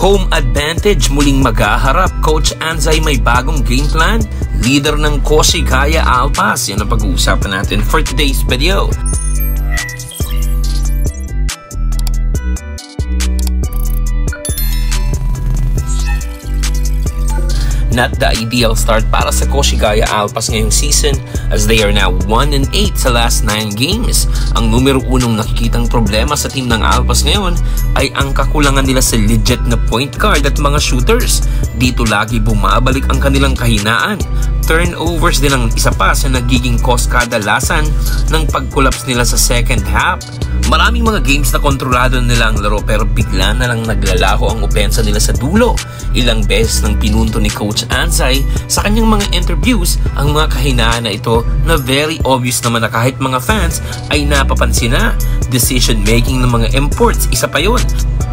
Home advantage muling maghaharap. Coach Anzay may bagong game plan. Leader ng Koshigaya Alpas. Yan ang pag-uusapan natin for today's video. Not the ideal start para sa Koshigaya Alpas ngayong season as they are now 1-8 sa last 9 games. Ang numero unong nakikitang problema sa team ng Alpas ngayon ay ang kakulangan nila sa legit na point guard at mga shooters. Dito lagi bumabalik ang kanilang kahinaan. Turnovers din ang isa pa sa nagiging cause kadalasan ng pag-collapse nila sa second half. Maraming mga games na kontrolado nila ang laro pero bigla na lang naglalaho ang opensa nila sa dulo. Ilang beses nang pinunto ni Coach Anzay sa kanyang mga interviews ang mga kahinaan na ito na very obvious naman na kahit mga fans ay napapansin na. Decision making ng mga imports, isa pa yun.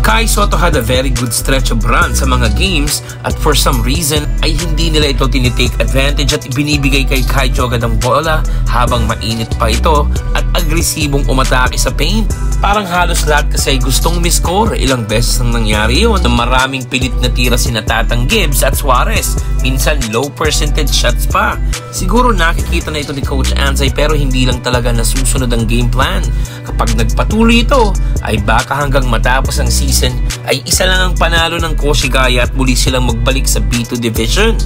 Kai Sotto had a very good stretch of run sa mga games at for some reason ay hindi nila ito tinitake advantage at ibinibigay kay Kai Jogad ang bola habang mainit pa ito at agresibong umatake sa paint. Parang halos lahat kasi gustong miscore. Ilang beses nang nangyari yun na maraming pilit na tira sina Tatang Gibbs at Suarez. Minsan low percentage shots pa. Siguro nakikita na ito ni Coach Anzay pero hindi lang talaga nasusunod ang game plan. Kapag nagpatuloy ito ay baka hanggang matapos ang season ay isa lang ang panalo ng Koshigaya at muli silang magbalik sa B2 division.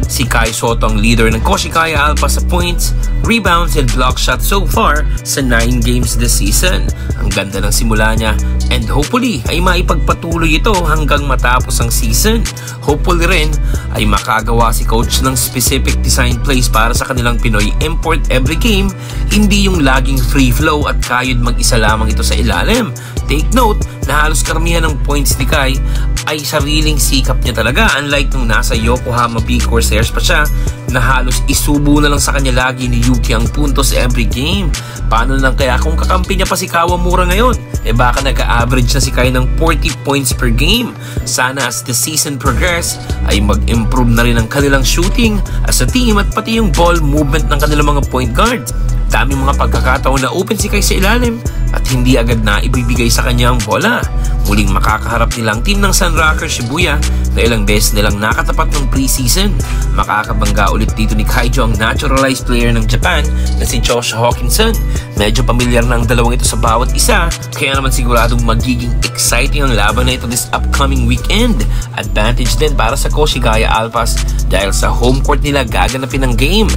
Si Kai Sotto ang leader ng Koshigaya Alpas sa points, rebounds and block shots so far sa 9 games this season. Ang ganda ng simula niya and hopefully ay maipagpatuloy ito hanggang matapos ang season. Hopefully rin ay makagawa si coach ng specific design plays para sa kanilang Pinoy import every game, hindi yung laging free flow at kayod mag-isa lamang ito sa ilalim. Take note na halos karamihan ng points ni Kai ay sariling sikap niya talaga, unlike nung nasa Yokohama B Corsairs pa siya na halos isubo na lang sa kanya lagi ni Yuki ang puntos every game. Paano lang kaya kung kakampi niya pa si Kawamura ngayon? Baka nag-average na si Kai ng 40 points per game. Sana as the season progress ay mag-improve na rin ang kanilang shooting as a team at pati yung ball movement ng kanilang mga point guards. Daming mga pagkakataon na open si Kai sa ilalim at hindi agad na ibibigay sa kanya ang bola. Muling makakaharap nilang team ng Sunrocker Shibuya na ilang beses nilang nakatapat ng preseason. Makakabangga ulit dito ni Kaijo ang naturalized player ng Japan na si Josh Hawkinson. Medyo pamilyar na ang dalawang ito sa bawat isa, kaya naman siguradong magiging exciting ang laban na ito this upcoming weekend. Advantage din para sa Koshigaya Alpas dahil sa home court nila gaganapin ang game.